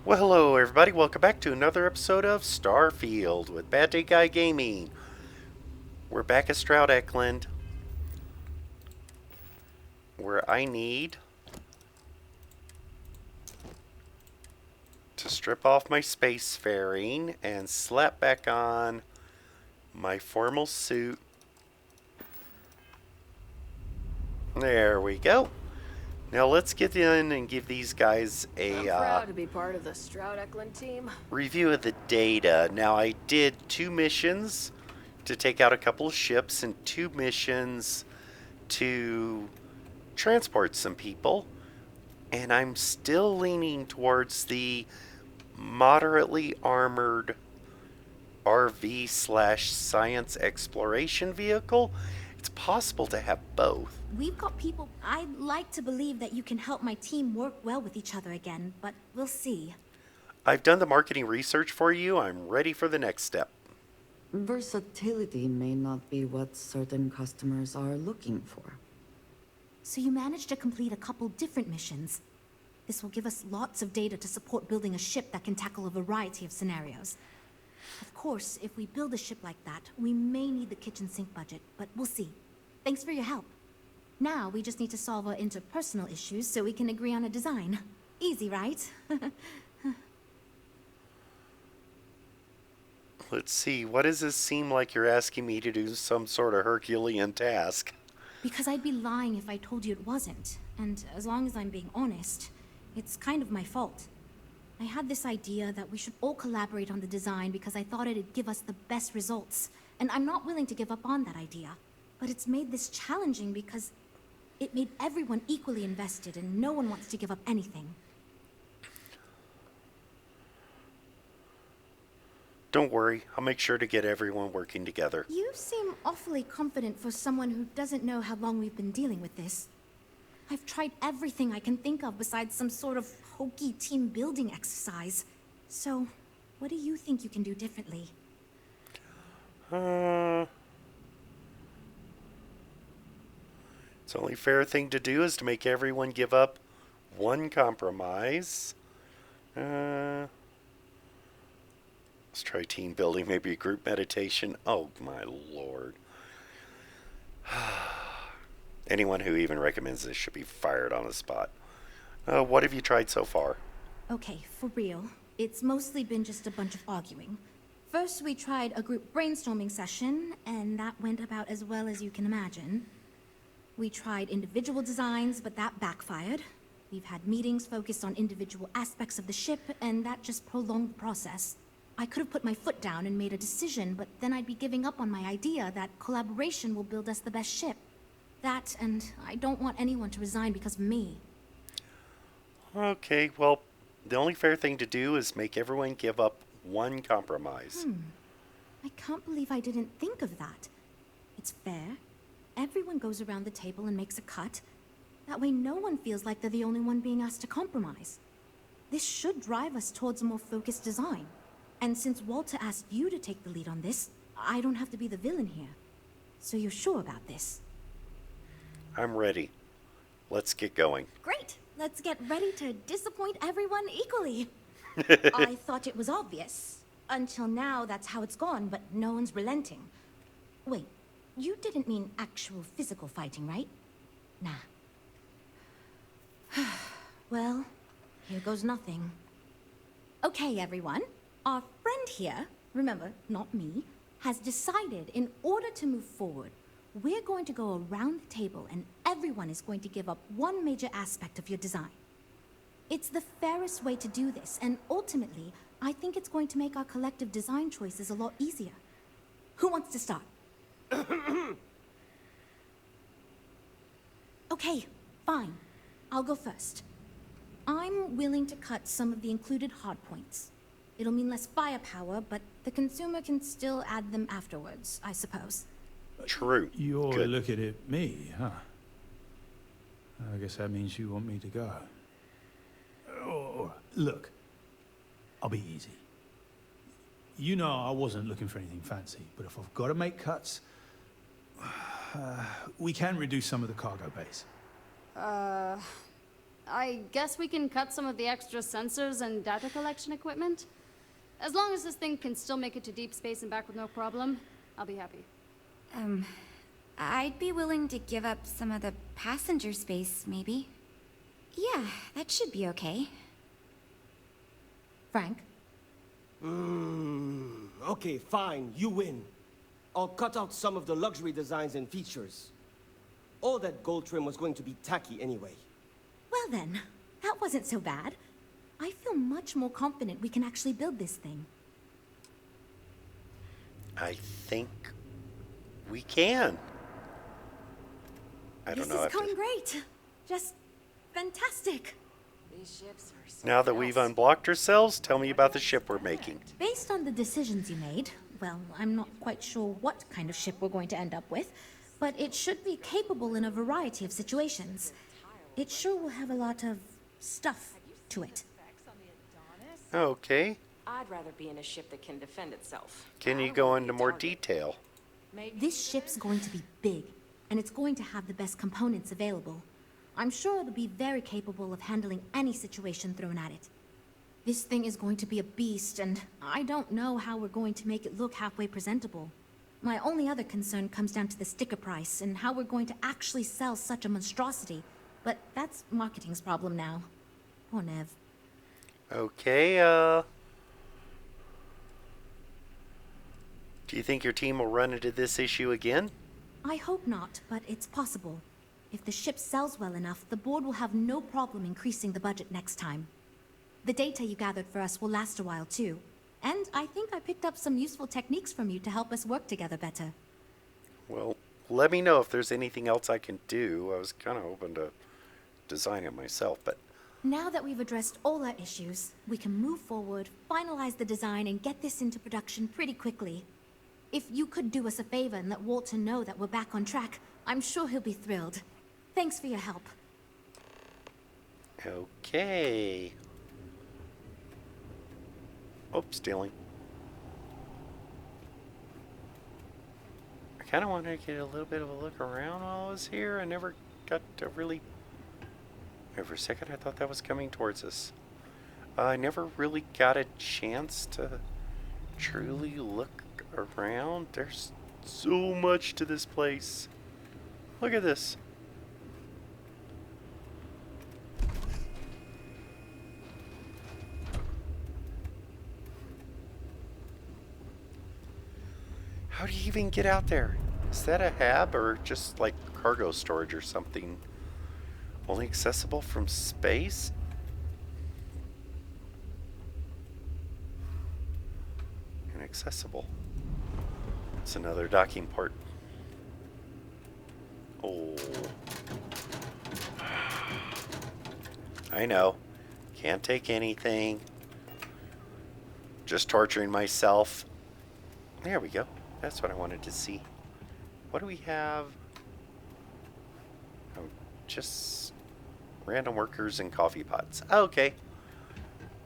Well, hello everybody. Welcome back to another episode of Starfield with Bad Day Guy Gaming. We're back at Stroud Eckland, where I need to strip off my spacefaring and slap back on my formal suit. There we go. Now let's get in and give these guys I'm a proud to be part of the Stroud Eckland team. review of the data. Now I did 2 missions to take out a couple of ships and 2 missions to transport some people, and I'm still leaning towards the moderately armored RV slash science exploration vehicle. It's possible to have both. We've got people. I'd like to believe that you can help my team work well with each other again, but we'll see. I've done the marketing research for you. I'm ready for the next step. Versatility may not be what certain customers are looking for. So you managed to complete a couple different missions. This will give us lots of data to support building a ship that can tackle a variety of scenarios. Of course, if we build a ship like that, we may need the kitchen sink budget, but we'll see. Thanks for your help. Now we just need to solve our interpersonal issues so we can agree on a design. Easy, right? Let's see, what does this seem like you're asking me to do some sort of Herculean task? Because I'd be lying if I told you it wasn't. And as long as I'm being honest, it's kind of my fault. I had this idea that we should all collaborate on the design because I thought it'd give us the best results. And I'm not willing to give up on that idea. But it's made this challenging because it made everyone equally invested and no one wants to give up anything. Don't worry, I'll make sure to get everyone working together. You seem awfully confident for someone who doesn't know how long we've been dealing with this. I've tried everything I can think of besides some sort of hokey team building exercise. So, what do you think you can do differently? It's the only fair thing to do is to make everyone give up one compromise. Let's try team building, maybe a group meditation. Oh my lord. Anyone who even recommends this should be fired on the spot. What have you tried so far? Okay, for real. It's mostly been just a bunch of arguing. First, we tried a group brainstorming session, and that went about as well as you can imagine. We tried individual designs, but that backfired. We've had meetings focused on individual aspects of the ship, and that just prolonged the process. I could have put my foot down and made a decision, but then I'd be giving up on my idea that collaboration will build us the best ship. That, and I don't want anyone to resign because of me. Okay, well, the only fair thing to do is make everyone give up one compromise. I can't believe I didn't think of that. It's fair. Everyone goes around the table and makes a cut. That way no one feels like they're the only one being asked to compromise. This should drive us towards a more focused design. And since Walter asked you to take the lead on this, I don't have to be the villain here. So you're sure about this? I'm ready. Let's get going. Great! Let's get ready to disappoint everyone equally. I thought it was obvious. Until now, that's how it's gone, but no one's relenting. Wait, you didn't mean actual physical fighting, right? Nah. Well, here goes nothing. Okay, everyone. Our friend here, remember, not me, has decided in order to move forward, we're going to go around the table and everyone is going to give up one major aspect of your design. It's the fairest way to do this, and ultimately, I think it's going to make our collective design choices a lot easier. Who wants to start? Okay, fine. I'll go first. I'm willing to cut some of the included hardpoints. It'll mean less firepower, but the consumer can still add them afterwards, I suppose. True. You're Good. looking at me, huh? I guess that means you want me to go. Oh, look, I'll be easy. You know I wasn't looking for anything fancy, but if I've got to make cuts, we can reduce some of the cargo base. I guess we can cut some of the extra sensors and data collection equipment. As long as this thing can still make it to deep space and back with no problem, I'll be happy. I'd be willing to give up some of the passenger space, maybe. Yeah, that should be okay. Frank? Okay, fine, you win. I'll cut out some of the luxury designs and features. All that gold trim was going to be tacky anyway. Well then, that wasn't so bad. I feel much more confident we can actually build this thing. I think we can. I don't know. This is going great. Just fantastic. These ships are so Now that we've unblocked ourselves, tell me about the ship we're making. Based on the decisions you made, well, I'm not quite sure what kind of ship we're going to end up with, but it should be capable in a variety of situations. It sure will have a lot of stuff to it. Okay. I'd rather be in a ship that can defend itself. Can you go into more detail? This ship's going to be big, and it's going to have the best components available. I'm sure it'll be very capable of handling any situation thrown at it. This thing is going to be a beast, and I don't know how we're going to make it look halfway presentable. My only other concern comes down to the sticker price and how we're going to actually sell such a monstrosity. But that's marketing's problem now. Poor Nev. Okay, do you think your team will run into this issue again? I hope not, but it's possible. If the ship sells well enough, the board will have no problem increasing the budget next time. The data you gathered for us will last a while too. And I think I picked up some useful techniques from you to help us work together better. Well, let me know if there's anything else I can do. I was kind of hoping to design it myself, but... Now that we've addressed all our issues, we can move forward, finalize the design, and get this into production pretty quickly. If you could do us a favor and let Walter know that we're back on track, I'm sure he'll be thrilled. Thanks for your help. Okay. Oh, stealing. I kind of wanted to get a little bit of a look around while I was here. I never got to really... For a second, I thought that was coming towards us. I never really got a chance to truly look around. There's so much to this place. Look at this. How do you even get out there? Is that a hab or just like cargo storage or something? Only accessible from space? Inaccessible. It's another docking port. Oh. I know. Can't take anything. Just torturing myself. There we go. That's what I wanted to see. What do we have? Oh, just random workers and coffee pots. Okay.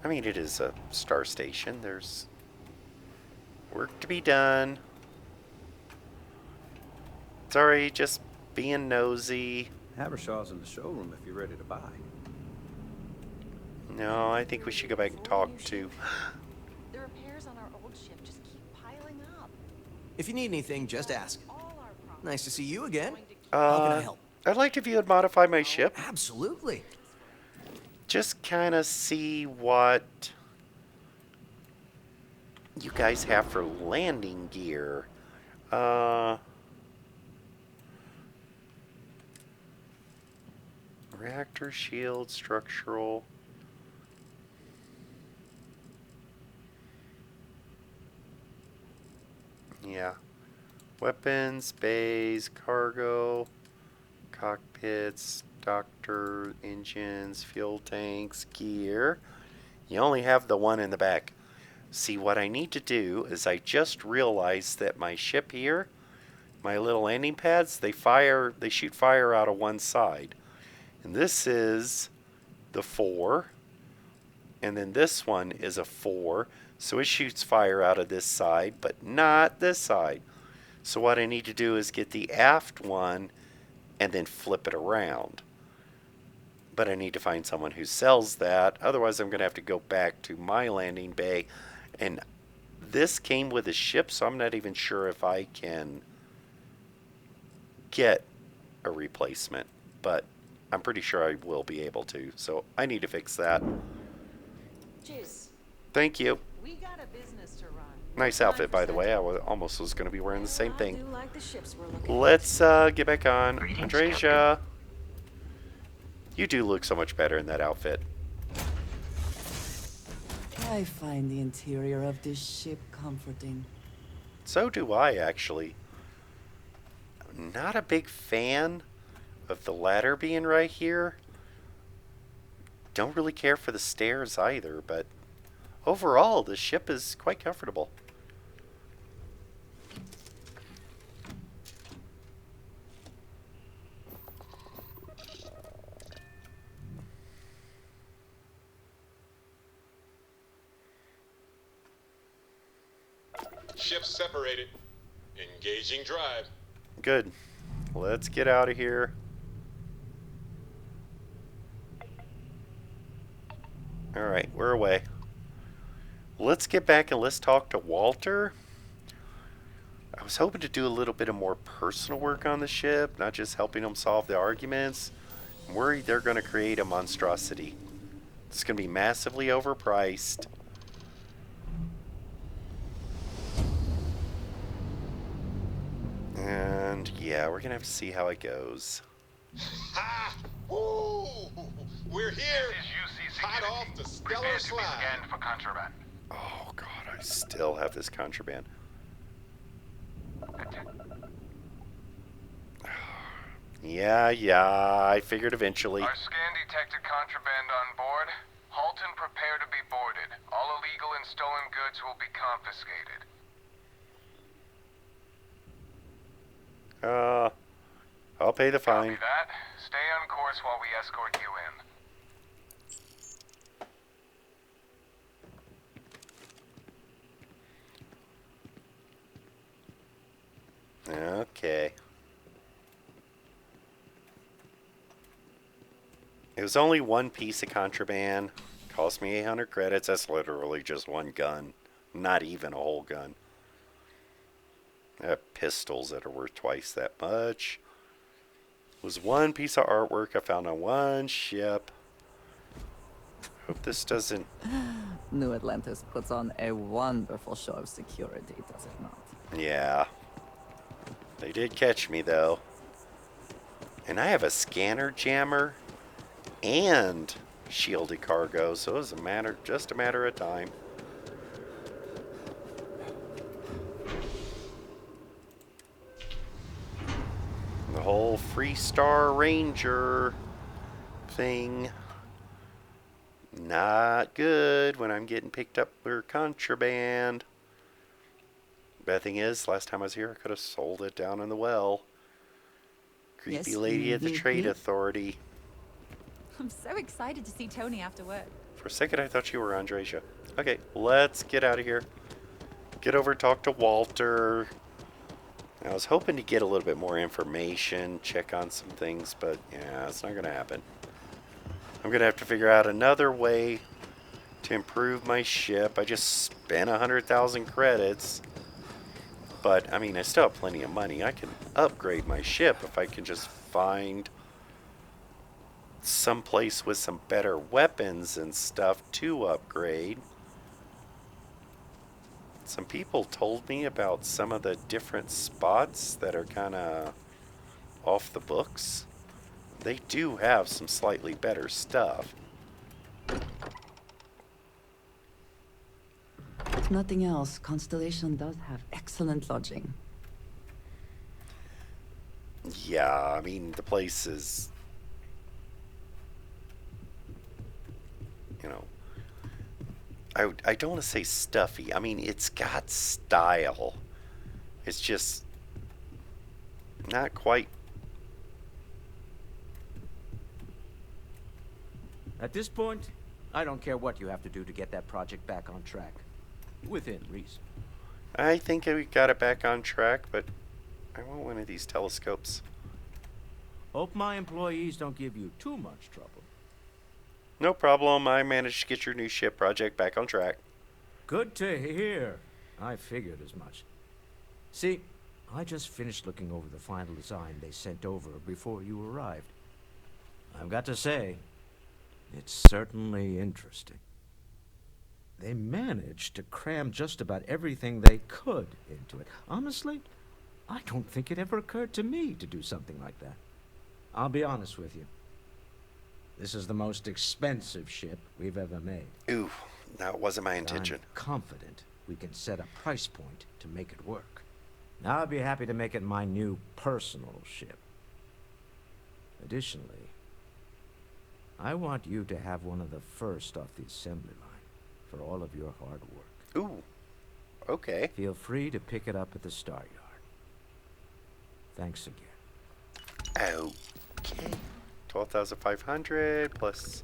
I mean, it is a star station. There's work to be done. Sorry, just being nosy. Habershaw's in the showroom if you're ready to buy. No, I think we should go back and talk to... The repairs on our old ship just keep piling up. If you need anything, just ask. All our problems Nice to see you again. How can I help? I'd like if you would modify my ship. Absolutely. Just kind of see what you guys have for landing gear. Reactor, shield, structural. Yeah. Weapons, bays, cargo, cockpits, doctor, engines, fuel tanks, gear. You only have the one in the back. See, what I need to do is I just realized that my ship here, my little landing pads, they shoot fire out of one side. And this is the 4. And then this one is a 4. So it shoots fire out of this side, but not this side. So what I need to do is get the aft one and then flip it around. But I need to find someone who sells that. Otherwise, I'm going to have to go back to my landing bay. And this came with a ship, so I'm not even sure if I can get a replacement. But I'm pretty sure I will be able to. So I need to fix that. Cheers. Thank you. We got a business to run. Nice outfit, by the way. I almost was going to be wearing the same I thing. do like the ships we're looking Let's get back on. Andresia. You do look so much better in that outfit. I find the interior of this ship comforting. So do I, actually. I'm not a big fan of the ladder being right here. Don't really care for the stairs either, but overall, the ship is quite comfortable. Ships separated. Engaging drive. Good. Let's get out of here. Alright, we're away. Let's get back and let's talk to Walter. I was hoping to do a little bit of more personal work on the ship, not just helping them solve the arguments. I'm worried they're going to create a monstrosity. It's going to be massively overpriced. And yeah, we're going to have to see how it goes. Ha! Woo! We're here. Hot off the stellar slide. For contraband. Oh god, I still have this contraband. Yeah, I figured eventually. Our scan detected contraband on board. Halt and prepare to be boarded. All illegal and stolen goods will be confiscated. I'll pay the fine. Copy that. Stay on course while we escort you in. Okay. It was only one piece of contraband. Cost me 800 credits. That's literally just one gun. Not even a whole gun. I have pistols that are worth twice that much. It was one piece of artwork I found on one ship. Hope this doesn't... New Atlantis puts on a wonderful show of security, does it not? Yeah. They did catch me, though. And I have a scanner jammer and shielded cargo, so it was just a matter of time. The whole Freestar Ranger thing, not good when I'm getting picked up for contraband. Bad thing is, last time I was here, I could have sold it down in the well. Creepy Yes, lady at the Trade mhm. Authority. I'm so excited to see Tony after work. For a second, I thought you were Andresia. Okay, let's get out of here. Get over and talk to Walter. I was hoping to get a little bit more information, check on some things, but yeah, it's not going to happen. I'm going to have to figure out another way to improve my ship. I just spent 100,000 credits. But, I mean, I still have plenty of money. I can upgrade my ship if I can just find some place with some better weapons and stuff to upgrade. Some people told me about some of the different spots that are kind of off the books. They do have some slightly better stuff. If nothing else, Constellation does have excellent lodging. Yeah, I mean, the place is, you know, I don't want to say stuffy. I mean, it's got style. It's just not quite. At this point, I don't care what you have to do to get that project back on track. Within reason. I think we got it back on track, but I want one of these telescopes. Hope my employees don't give you too much trouble. No problem. I managed to get your new ship project back on track. Good to hear. I figured as much. See, I just finished looking over the final design they sent over before you arrived. I've got to say, it's certainly interesting. They managed to cram just about everything they could into it. Honestly, I don't think it ever occurred to me to do something like that. I'll be honest with you. This is the most expensive ship we've ever made. Ooh, that wasn't my intention. I'm confident we can set a price point to make it work. Now I'd be happy to make it my new personal ship. Additionally, I want you to have one of the first off the assembly line for all of your hard work. Ooh, okay. Feel free to pick it up at the Star Yard. Thanks again. Okay. 12,500 plus.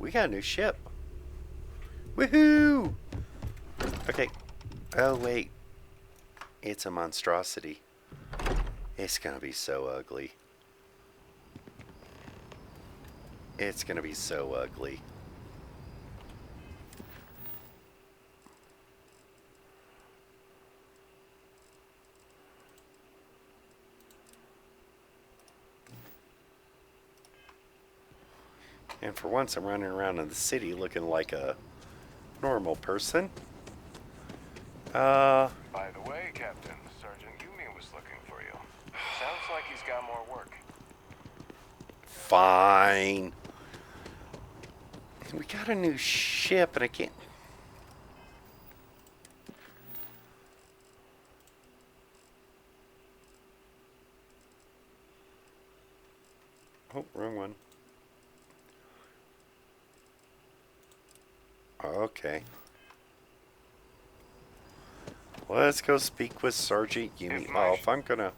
We got a new ship. Woohoo! Okay. Oh, wait. It's a monstrosity. It's gonna be so ugly. It's gonna be so ugly. And for once, I'm running around in the city looking like a normal person. By the way, Captain, Sergeant Yumi was looking for you. Sounds like he's got more work. Fine. We got a new ship, and I can't... Oh, wrong one. Okay. Let's go speak with Sergeant Yumi. Oh, if I'm gonna...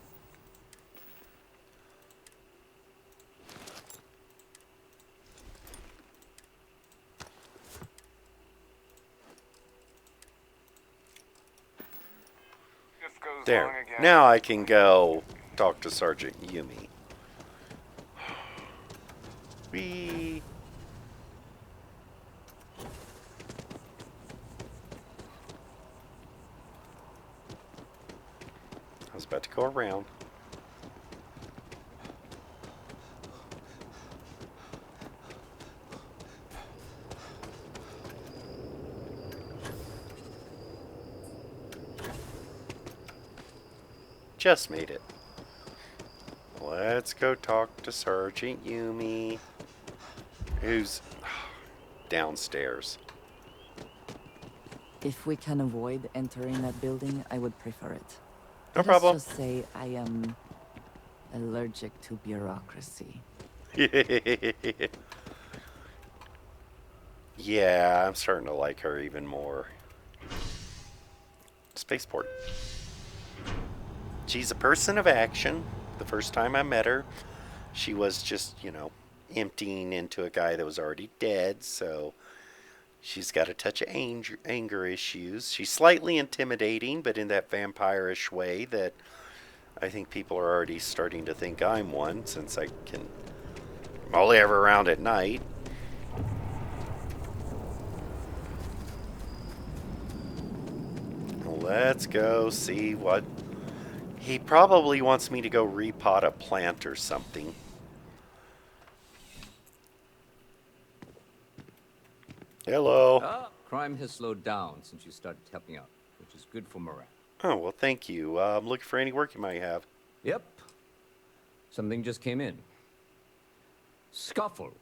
There. Now I can go talk to Sergeant Yumi. Whee! I was about to go around. Just made it. Let's go talk to Sergeant Yumi, who's downstairs. If we can avoid entering that building, I would prefer it. No problem. Let's just say I am allergic to bureaucracy. Yeah, I'm starting to like her even more. Spaceport. She's a person of action. The first time I met her, she was just, you know, emptying into a guy that was already dead, so she's got a touch of anger issues. She's slightly intimidating, but in that vampire-ish way that I think people are already starting to think I'm one, since I'm only ever around at night. Let's go see what... He probably wants me to go repot a plant or something. Hello. Crime has slowed down since you started helping out, which is good for morale. Oh, well, thank you. I'm looking for any work you might have. Yep. Something just came in. Scuffle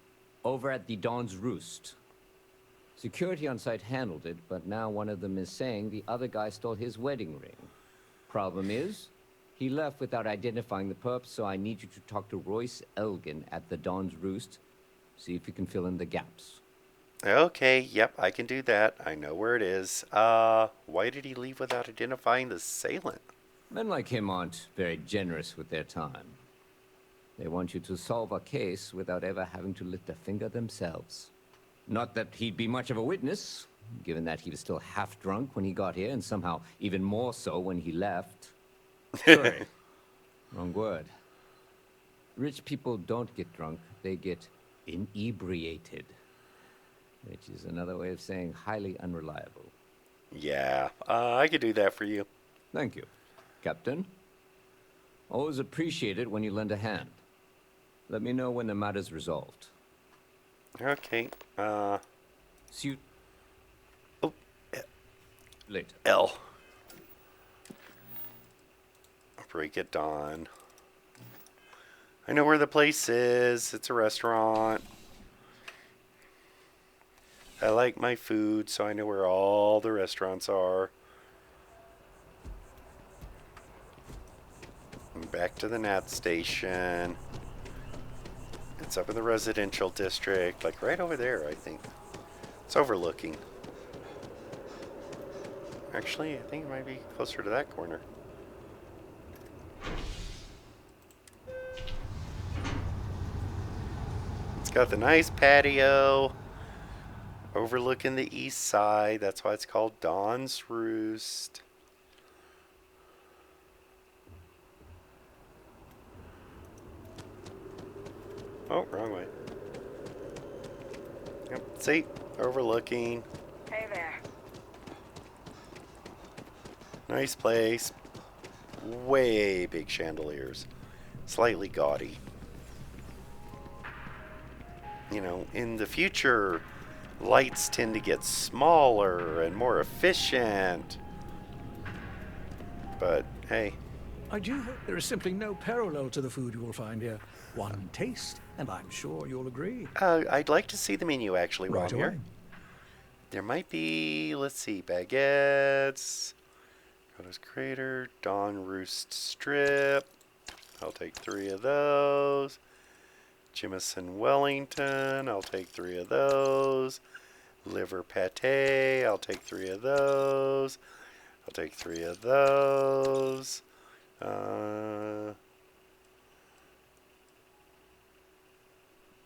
over at the Dawn's Roost. Security on site handled it, but now one of them is saying the other guy stole his wedding ring. Problem is, he left without identifying the perp, so I need you to talk to Royce Elgin at the Dawn's Roost. See if you can fill in the gaps. Okay, yep, I can do that. I know where it is. Why did he leave without identifying the assailant? Men like him aren't very generous with their time. They want you to solve a case without ever having to lift a finger themselves. Not that he'd be much of a witness, given that he was still half drunk when he got here, and somehow even more so when he left. Sorry, wrong word. Rich people don't get drunk, they get inebriated. Which is another way of saying highly unreliable. Yeah, I could do that for you. Thank you, Captain. Always appreciate it when you lend a hand. Let me know when the matter's resolved. Okay, Suit. Oh. Later. L. Break at dawn. I know where the place is. It's a restaurant. I like my food, so I know where all the restaurants are. And back to the Nat station. It's up in the residential district, like right over there, I think. It's overlooking. Actually, I think it might be closer to that corner. It's got the nice patio overlooking the east side. That's why it's called Dawn's Roost. Oh, wrong way. Yep, see? Overlooking. Hey there. Nice place. Way big chandeliers. Slightly gaudy. You know, in the future, lights tend to get smaller and more efficient. But, hey. I do hope there is simply no parallel to the food you will find here. One taste, and I'm sure you'll agree. I'd like to see the menu, actually, while Right I'm away. here. There might be, let's see, baguettes, Coda's Crater, Dawn Roost Strip. I'll take 3 of those. Jimison Wellington, I'll take 3 of those. Liver pate, I'll take 3 of those. I'll take 3 of those.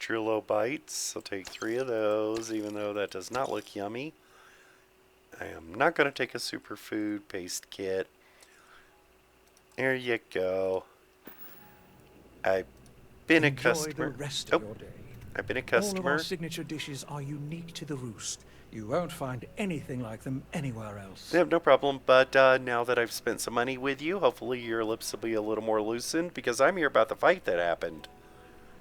Trillo bites, I'll take 3 of those, even though that does not look yummy. I am not going to take a superfood paste kit. There you go. I've been Enjoy a customer. the rest of your day. I've been a All of customer. our signature dishes are unique to the Roost. You won't find anything like them anywhere else. Yeah, no problem. But now that I've spent some money with you, hopefully your lips will be a little more loosened, because I'm here about the fight that happened.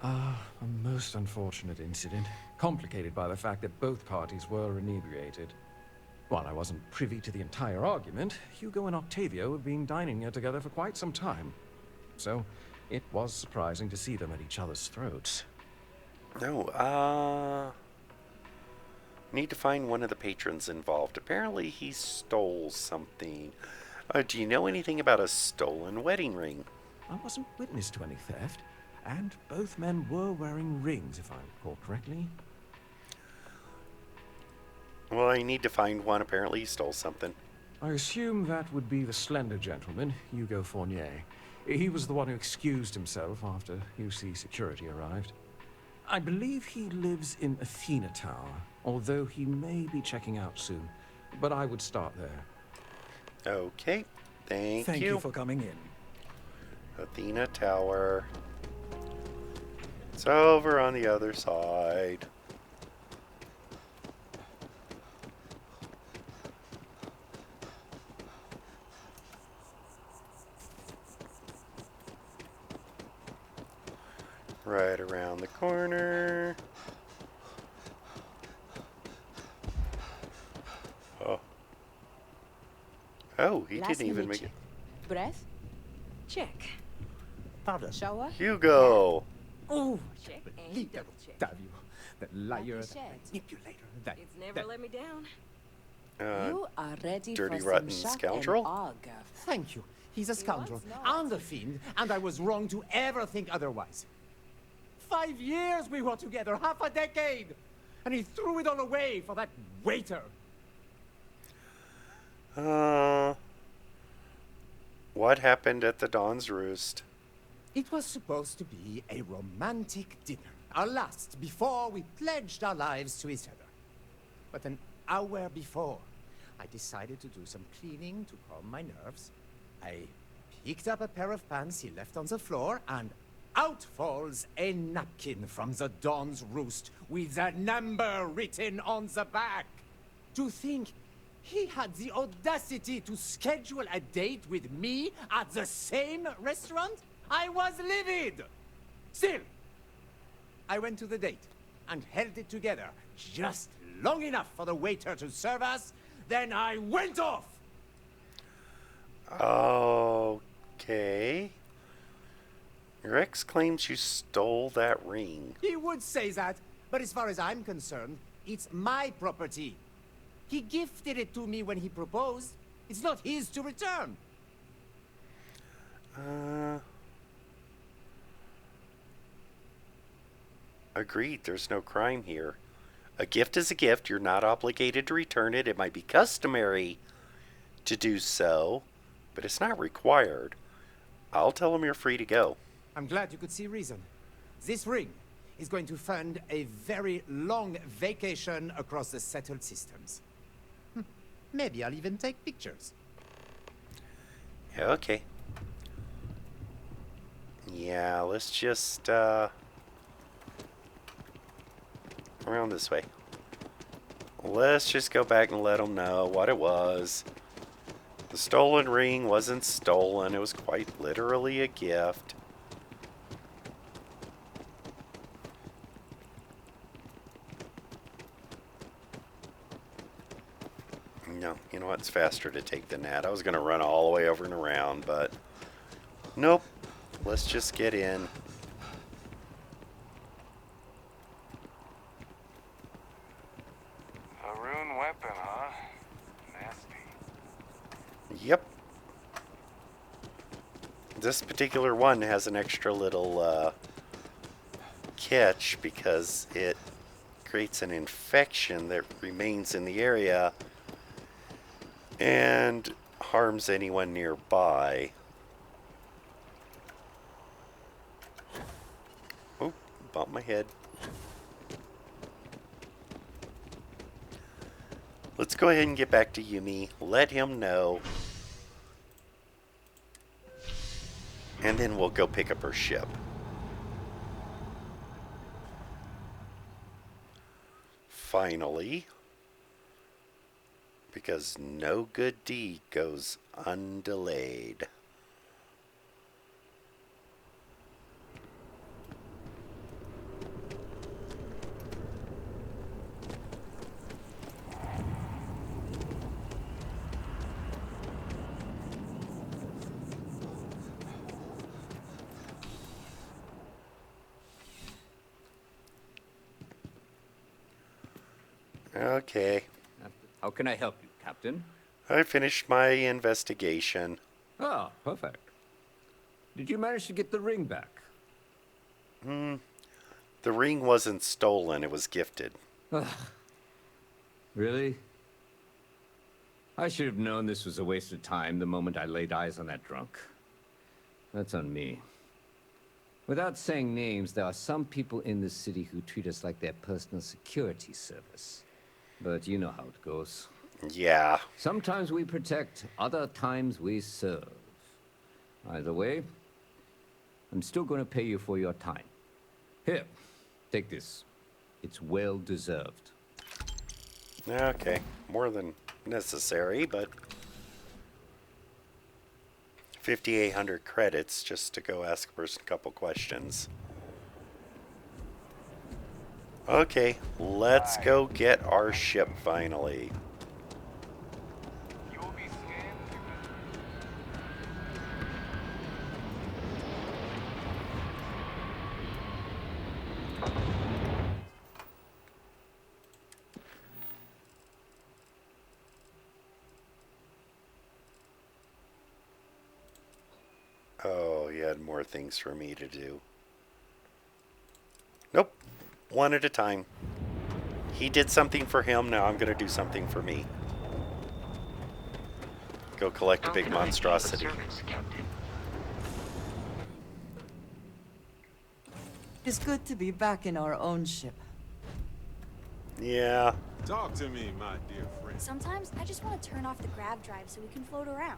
A most unfortunate incident, complicated by the fact that both parties were inebriated. While I wasn't privy to the entire argument, Hugo and Octavio have been dining here together for quite some time. So, it was surprising to see them at each other's throats. No, need to find one of the patrons involved. Apparently he stole something. Do you know anything about a stolen wedding ring? I wasn't witness to any theft, and both men were wearing rings, if I recall correctly. Well, I need to find one. Apparently he stole something. I assume that would be the slender gentleman, Hugo Fournier. He was the one who excused himself after UC security arrived. I believe he lives in Athena Tower, although he may be checking out soon. But I would start there. Okay, thank you. Thank you for coming in. Athena Tower. It's over on the other side. Right around the corner. Oh. Oh, he didn't even make it. Breath? Check. Powder. Shower? Hugo! Oh, Check and believe double check. Davio, that liar, Like that you said. manipulator, that... It's never let me down. Uh, You are ready dirty, for rotten some shock scoundrel? and awe, Gav. Thank you. He's a scoundrel was not. and a fiend, and I was wrong to ever think otherwise. 5 years we were together, half a decade! And he threw it all away for that waiter. What happened at the Dawn's Roost? It was supposed to be a romantic dinner, our last before we pledged our lives to each other. But an hour before, I decided to do some cleaning to calm my nerves. I picked up a pair of pants he left on the floor, and out falls a napkin from the Dawn's Roost with a number written on the back. To think he had the audacity to schedule a date with me at the same restaurant? I was livid! Still, I went to the date and held it together just long enough for the waiter to serve us, then I went off! Okay. Your ex claims you stole that ring. He would say that, but as far as I'm concerned, it's my property. He gifted it to me when he proposed. It's not his to return. Agreed, there's no crime here. A gift is a gift. You're not obligated to return it. It might be customary to do so, but it's not required. I'll tell him you're free to go. I'm glad you could see reason. This ring is going to fund a very long vacation across the settled systems. Maybe I'll even take pictures. Okay. Yeah, let's just, around this way. Let's just go back and let them know what it was. The stolen ring wasn't stolen. It was quite literally a gift. No, you know what? It's faster to take than that. I was going to run all the way over and around, but nope. Let's just get in. A rune weapon, huh? Nasty. Yep. This particular one has an extra little catch because it creates an infection that remains in the area and harms anyone nearby. Oh, bumped my head. Let's go ahead and get back to Yumi. Let him know. And then we'll go pick up her ship. Finally. Because no good deed goes undelayed. Okay. How can I help you, Captain? I finished my investigation. Ah, perfect. Did you manage to get the ring back? The ring wasn't stolen, it was gifted. Really? I should have known this was a waste of time the moment I laid eyes on that drunk. That's on me. Without saying names, there are some people in this city who treat us like their personal security service. But you know how it goes. Yeah. Sometimes we protect, other times we serve. Either way, I'm still going to pay you for your time. Here, take this. It's well deserved. Okay. More than necessary, but 5,800 credits just to go ask a person a couple questions. Okay, let's go get our ship finally. Oh, you had more things for me to do. Nope. One at a time. He did something for him, now I'm going to do something for me. Go collect a big monstrosity. It's good to be back in our own ship. Yeah. Talk to me, my dear friend. Sometimes I just want to turn off the grav drive so we can float around.